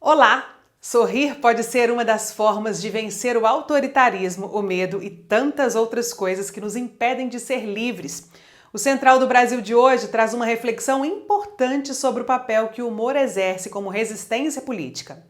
Olá! Sorrir pode ser uma das formas de vencer o autoritarismo, o medo e tantas outras coisas que nos impedem de ser livres. O Central do Brasil de hoje traz uma reflexão importante sobre o papel que o humor exerce como resistência política.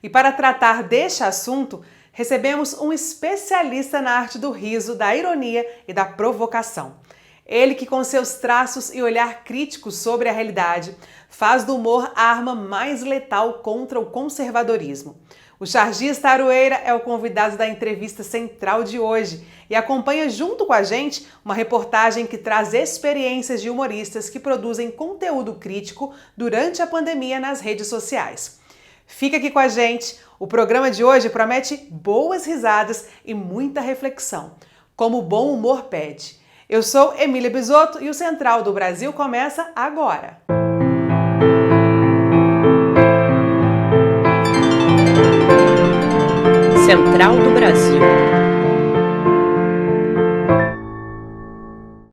E para tratar deste assunto, recebemos um especialista na arte do riso, da ironia e da provocação. Ele que, com seus traços e olhar crítico sobre a realidade, faz do humor a arma mais letal contra o conservadorismo. O chargista Aroeira é o convidado da entrevista central de hoje e acompanha junto com a gente uma reportagem que traz experiências de humoristas que produzem conteúdo crítico durante a pandemia nas redes sociais. Fica aqui com a gente, o programa de hoje promete boas risadas e muita reflexão, como o bom humor pede. Eu sou Emília Bisotto e o Central do Brasil começa agora. Central do Brasil.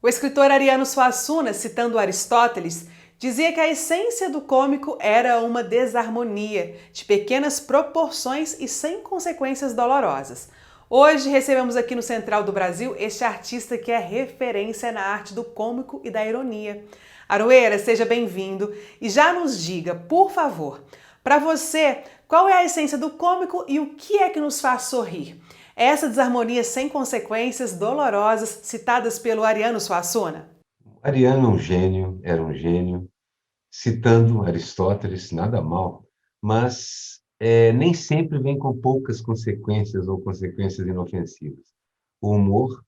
O escritor Ariano Suassuna, citando Aristóteles, dizia que a essência do cômico era uma desarmonia, de pequenas proporções e sem consequências dolorosas. Hoje recebemos aqui no Central do Brasil este artista que é referência na arte do cômico e da ironia. Aroeira, seja bem-vindo e já nos diga, por favor, para você, qual é a essência do cômico e o que é que nos faz sorrir? É essa desarmonia sem consequências dolorosas citadas pelo Ariano Suassuna? Ariano era um gênio, citando Aristóteles, nada mal, mas nem sempre vem com poucas consequências ou consequências inofensivas. O humor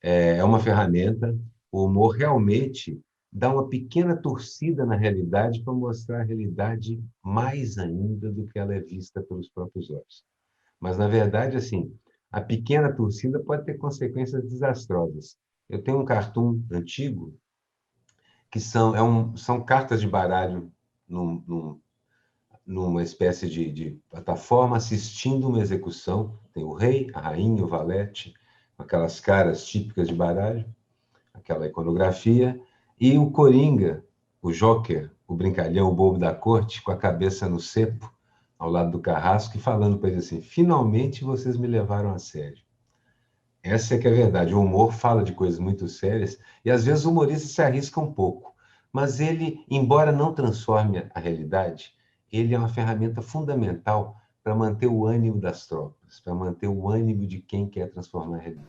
é uma ferramenta, o humor realmente dá uma pequena torcida na realidade para mostrar a realidade mais ainda do que ela é vista pelos próprios olhos. Mas, na verdade, assim, a pequena torcida pode ter consequências desastrosas. Eu tenho um cartoon antigo que são cartas de baralho numa espécie de plataforma assistindo uma execução. Tem o rei, a rainha, o valete, aquelas caras típicas de baralho, aquela iconografia, e o coringa, o joker, o brincalhão, o bobo da corte, com a cabeça no cepo, ao lado do carrasco, e falando para ele assim: finalmente vocês me levaram a sério. Essa é que é a verdade. O humor fala de coisas muito sérias e, às vezes, o humorista se arrisca um pouco. Mas ele, embora não transforme a realidade, ele é uma ferramenta fundamental para manter o ânimo das tropas, para manter o ânimo de quem quer transformar a realidade.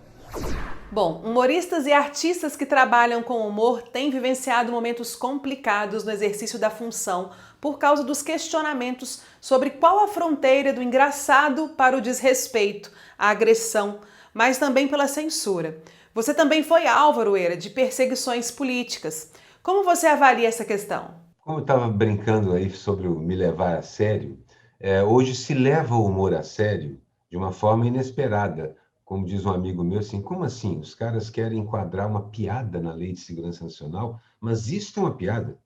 Bom, humoristas e artistas que trabalham com humor têm vivenciado momentos complicados no exercício da função por causa dos questionamentos sobre qual a fronteira do engraçado para o desrespeito, a agressão, mas também pela censura. Você também foi alvo, Aroeira, de perseguições políticas. Como você avalia essa questão? Como eu estava brincando aí sobre o me levar a sério, hoje se leva o humor a sério de uma forma inesperada. Como diz um amigo meu, assim, como assim? Os caras querem enquadrar uma piada na Lei de Segurança Nacional, mas isso é uma piada.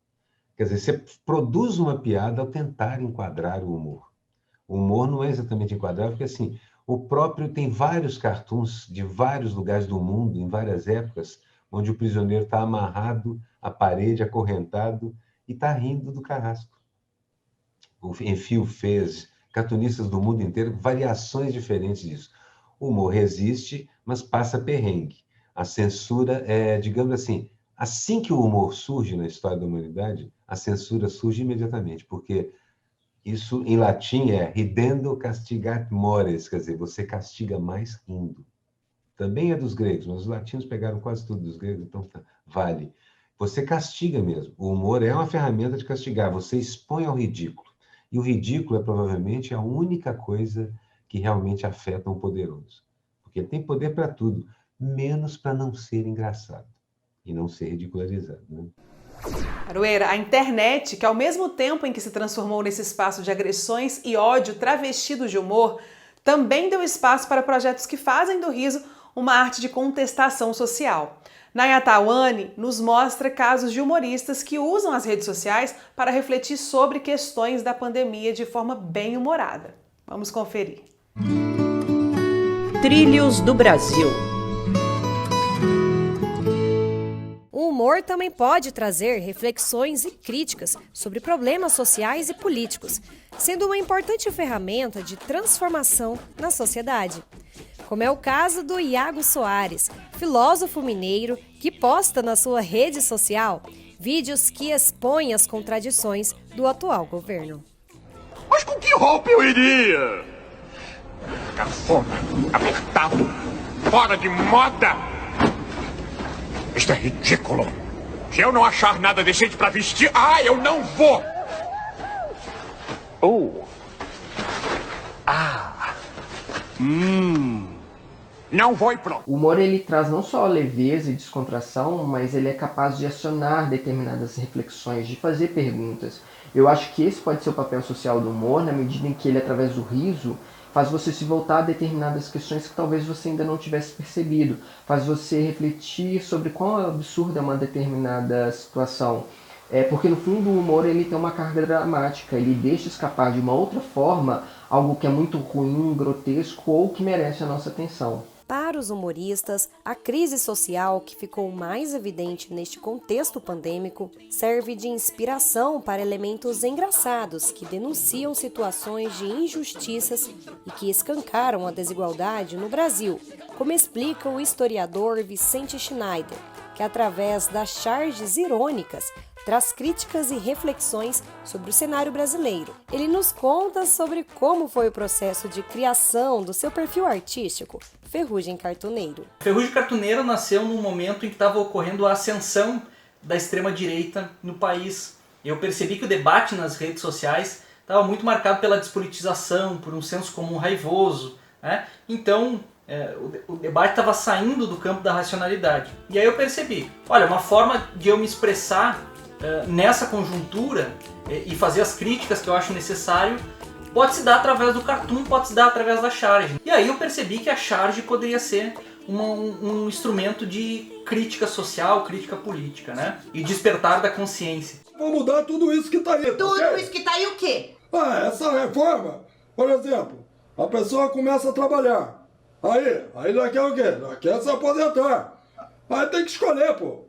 Quer dizer, você produz uma piada ao tentar enquadrar o humor. O humor não é exatamente enquadrar, porque assim, o próprio tem vários cartoons de vários lugares do mundo, em várias épocas, onde o prisioneiro está amarrado à parede, acorrentado, e está rindo do carrasco. O Enfio fez, cartunistas do mundo inteiro, variações diferentes disso. O humor resiste, mas passa perrengue. A censura digamos assim que o humor surge na história da humanidade, a censura surge imediatamente, porque isso em latim é ridendo castigat mores, quer dizer, você castiga mais rindo. Também é dos gregos, mas os latinos pegaram quase tudo dos gregos, então vale. Você castiga mesmo. O humor é uma ferramenta de castigar, você expõe ao ridículo. E o ridículo é provavelmente a única coisa que realmente afeta um poderoso. Porque ele tem poder para tudo, menos para não ser engraçado e não ser ridicularizado, né? Aroeira, a internet, que ao mesmo tempo em que se transformou nesse espaço de agressões e ódio travestido de humor, também deu espaço para projetos que fazem do riso uma arte de contestação social. Nayata Awani nos mostra casos de humoristas que usam as redes sociais para refletir sobre questões da pandemia de forma bem humorada. Vamos conferir. Trilhos do Brasil. O humor humor também pode trazer reflexões e críticas sobre problemas sociais e políticos, sendo uma importante ferramenta de transformação na sociedade. Como é o caso do Iago Soares, filósofo mineiro que posta na sua rede social vídeos que expõem as contradições do atual governo. Mas com que roupa eu iria? Cafona, apertado, fora de moda. Isto é ridículo. Se eu não achar nada decente pra vestir, eu não vou. Não vou e pronto. O humor ele traz não só leveza e descontração, mas ele é capaz de acionar determinadas reflexões, de fazer perguntas. Eu acho que esse pode ser o papel social do humor, na medida em que ele, através do riso, faz você se voltar a determinadas questões que talvez você ainda não tivesse percebido, faz você refletir sobre quão absurda é uma determinada situação. Porque no fundo o humor ele tem uma carga dramática, ele deixa escapar de uma outra forma algo que é muito ruim, grotesco ou que merece a nossa atenção. Para os humoristas, a crise social que ficou mais evidente neste contexto pandêmico serve de inspiração para elementos engraçados que denunciam situações de injustiças e que escancaram a desigualdade no Brasil, como explica o historiador Vicente Schneider, que através das charges irônicas traz críticas e reflexões sobre o cenário brasileiro. Ele nos conta sobre como foi o processo de criação do seu perfil artístico, Ferrugem Cartuneiro. Ferrugem Cartuneiro nasceu num momento em que estava ocorrendo a ascensão da extrema-direita no país. Eu percebi que o debate nas redes sociais estava muito marcado pela despolitização, por um senso comum raivoso, né? Então, o debate estava saindo do campo da racionalidade. E aí eu percebi, olha, uma forma de eu me expressar nessa conjuntura e fazer as críticas que eu acho necessário pode se dar através do cartoon, pode se dar através da charge. E aí eu percebi que a charge poderia ser um instrumento de crítica social, crítica política, né? E despertar da consciência. Vou mudar tudo isso que tá aí. Tudo isso que tá aí o quê? Essa reforma, por exemplo, a pessoa começa a trabalhar. Aí ela quer o quê? Ela quer se aposentar. Aí tem que escolher, pô.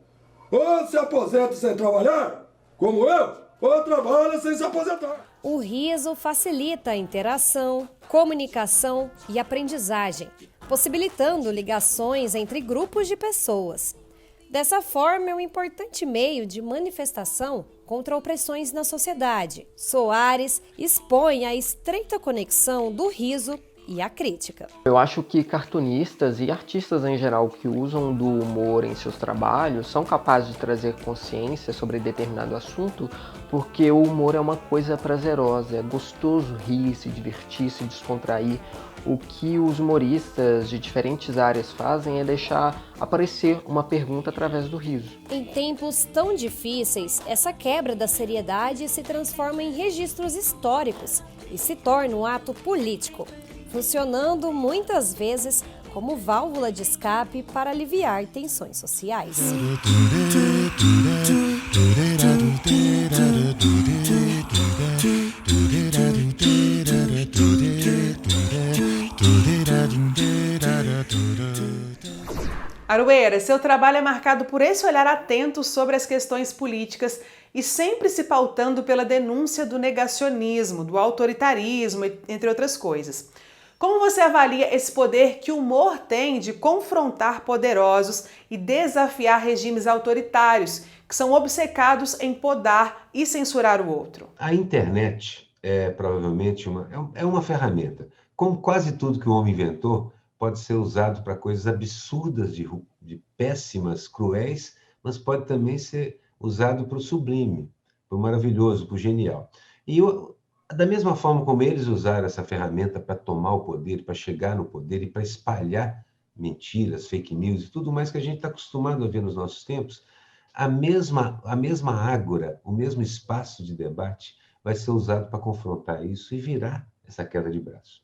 Ou se aposenta sem trabalhar, como eu, ou trabalha sem se aposentar. O riso facilita a interação, comunicação e aprendizagem, possibilitando ligações entre grupos de pessoas. Dessa forma, é um importante meio de manifestação contra opressões na sociedade. Soares expõe a estreita conexão do riso e a crítica. Eu acho que cartunistas e artistas em geral que usam do humor em seus trabalhos são capazes de trazer consciência sobre determinado assunto, porque o humor é uma coisa prazerosa, é gostoso rir, se divertir, se descontrair. O que os humoristas de diferentes áreas fazem é deixar aparecer uma pergunta através do riso. Em tempos tão difíceis, essa quebra da seriedade se transforma em registros históricos e se torna um ato político, funcionando muitas vezes como válvula de escape para aliviar tensões sociais. Aroeira, seu trabalho é marcado por esse olhar atento sobre as questões políticas e sempre se pautando pela denúncia do negacionismo, do autoritarismo, entre outras coisas. Como você avalia esse poder que o humor tem de confrontar poderosos e desafiar regimes autoritários, que são obcecados em podar e censurar o outro? A internet é provavelmente uma ferramenta. Como quase tudo que o homem inventou, pode ser usado para coisas absurdas, de péssimas, cruéis, mas pode também ser usado para o sublime, para o maravilhoso, para o genial. E da mesma forma como eles usaram essa ferramenta para tomar o poder, para chegar no poder e para espalhar mentiras, fake news e tudo mais que a gente está acostumado a ver nos nossos tempos, a mesma ágora, o mesmo espaço de debate vai ser usado para confrontar isso e virar essa queda de braço.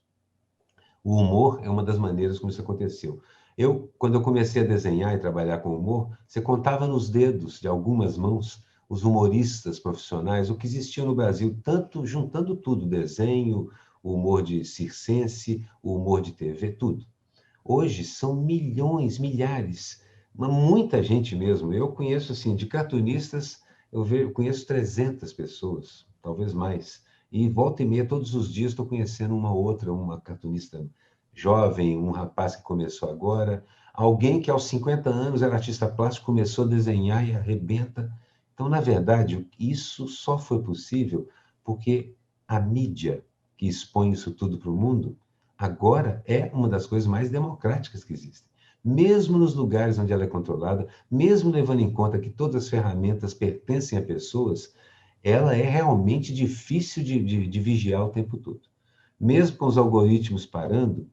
O humor é uma das maneiras como isso aconteceu. Quando eu comecei a desenhar e trabalhar com humor, você contava nos dedos de algumas mãos os humoristas profissionais, o que existia no Brasil, tanto juntando tudo, desenho, o humor de circense, o humor de TV, tudo. Hoje são milhões, milhares Mas muita gente mesmo. Eu conheço, assim, de cartunistas, eu conheço 300 pessoas, talvez mais. E volta e meia, todos os dias, estou conhecendo uma outra, uma cartunista jovem, um rapaz que começou agora, alguém que aos 50 anos era artista plástico, começou a desenhar e arrebenta. Então, na verdade, isso só foi possível porque a mídia que expõe isso tudo para o mundo, agora é uma das coisas mais democráticas que existem. Mesmo nos lugares onde ela é controlada, mesmo levando em conta que todas as ferramentas pertencem a pessoas, ela é realmente difícil de vigiar o tempo todo. Mesmo com os algoritmos parando,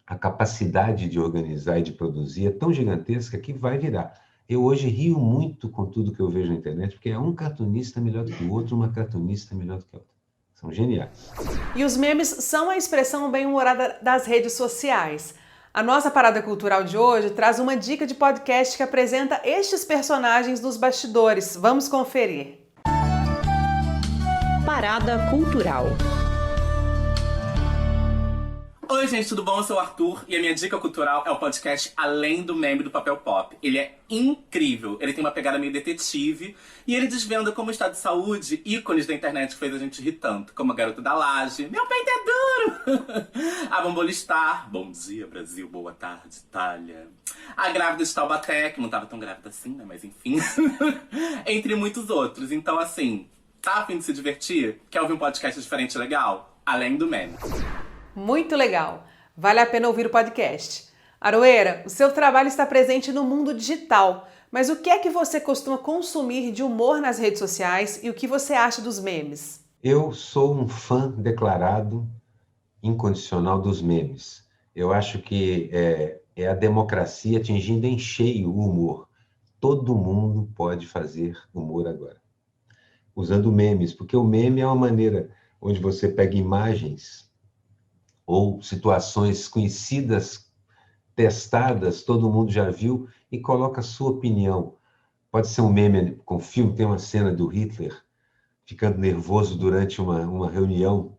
a capacidade de organizar e de produzir é tão gigantesca que vai virar. Eu hoje rio muito com tudo que eu vejo na internet, porque é um cartunista melhor do que o outro, uma cartunista melhor do que a outra. São geniais. E os memes são a expressão bem-humorada das redes sociais. A nossa parada cultural de hoje traz uma dica de podcast que apresenta estes personagens nos bastidores. Vamos conferir. Parada cultural. Oi, gente, tudo bom? Eu sou o Arthur e a minha dica cultural é o podcast Além do Meme do Papel Pop. Ele é incrível, ele tem uma pegada meio detetive e ele desvenda como o estado de saúde, ícones da internet que fez a gente rir tanto, como a Garota da Laje, Meu Peito é Duro, a Bambolistar, Bom Dia Brasil, Boa Tarde Itália, a Grávida de Taubaté, que não tava tão grávida assim, né, mas enfim, entre muitos outros. Então, assim, tá a fim de se divertir? Quer ouvir um podcast diferente e legal? Além do Meme. Muito legal! Vale a pena ouvir o podcast. Aroeira, o seu trabalho está presente no mundo digital, mas o que é que você costuma consumir de humor nas redes sociais e o que você acha dos memes? Eu sou um fã declarado, incondicional dos memes. Eu acho que é a democracia atingindo em cheio o humor. Todo mundo pode fazer humor agora, usando memes, porque o meme é uma maneira onde você pega imagens ou situações conhecidas, testadas, todo mundo já viu, e coloca a sua opinião. Pode ser um meme com filme, tem uma cena do Hitler ficando nervoso durante uma reunião,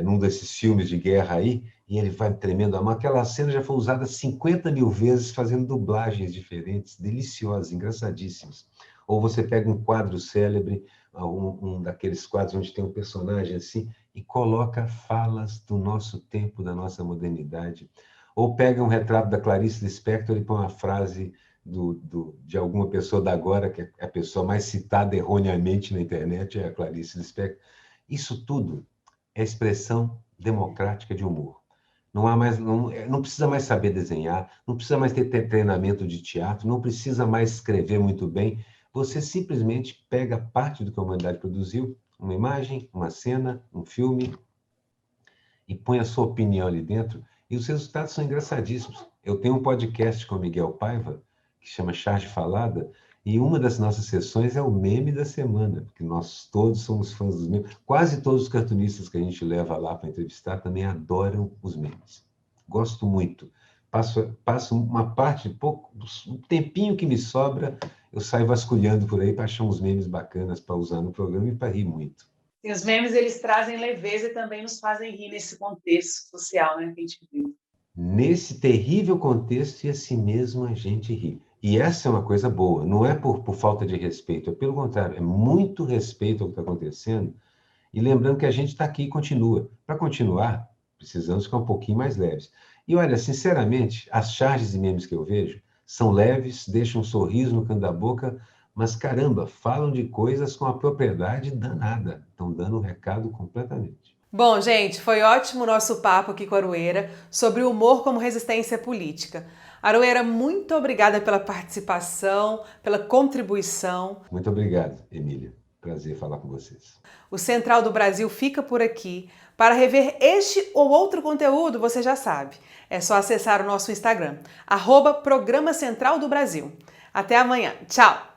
num desses filmes de guerra aí, e ele vai tremendo a mão. Aquela cena já foi usada 50 mil vezes, fazendo dublagens diferentes, deliciosas, engraçadíssimas. Ou você pega um quadro célebre, um daqueles quadros onde tem um personagem assim, e coloca falas do nosso tempo, da nossa modernidade. Ou pega um retrato da Clarice Lispector e põe uma frase de alguma pessoa da agora, que é a pessoa mais citada erroneamente na internet, é a Clarice Lispector. Isso tudo é expressão democrática de humor. Não precisa mais saber desenhar, não precisa mais ter treinamento de teatro, não precisa mais escrever muito bem. Você simplesmente pega parte do que a humanidade produziu, uma imagem, uma cena, um filme, e põe a sua opinião ali dentro, e os resultados são engraçadíssimos. Eu tenho um podcast com o Miguel Paiva, que chama Charge Falada, e uma das nossas sessões é o meme da semana, porque nós todos somos fãs dos memes. Quase todos os cartunistas que a gente leva lá para entrevistar também adoram os memes. Gosto muito. Passo uma parte, um tempinho que me sobra, eu saio vasculhando por aí para achar uns memes bacanas para usar no programa e para rir muito. E os memes, eles trazem leveza e também nos fazem rir nesse contexto social, né, que a gente vive. Nesse terrível contexto, e assim mesmo a gente ri. E essa é uma coisa boa, não é por falta de respeito, é pelo contrário, é muito respeito ao que está acontecendo, e lembrando que a gente está aqui e continua. Para continuar, precisamos ficar um pouquinho mais leves. E olha, sinceramente, as charges e memes que eu vejo são leves, deixam um sorriso no canto da boca, mas caramba, falam de coisas com a propriedade danada, estão dando o recado completamente. Bom, gente, foi ótimo o nosso papo aqui com a Aroeira sobre o humor como resistência política. Aroeira, muito obrigada pela participação, pela contribuição. Muito obrigado, Emília. Prazer falar com vocês. O Central do Brasil fica por aqui. Para rever este ou outro conteúdo, você já sabe. É só acessar o nosso Instagram, @Programa Central do Brasil. Até amanhã. Tchau!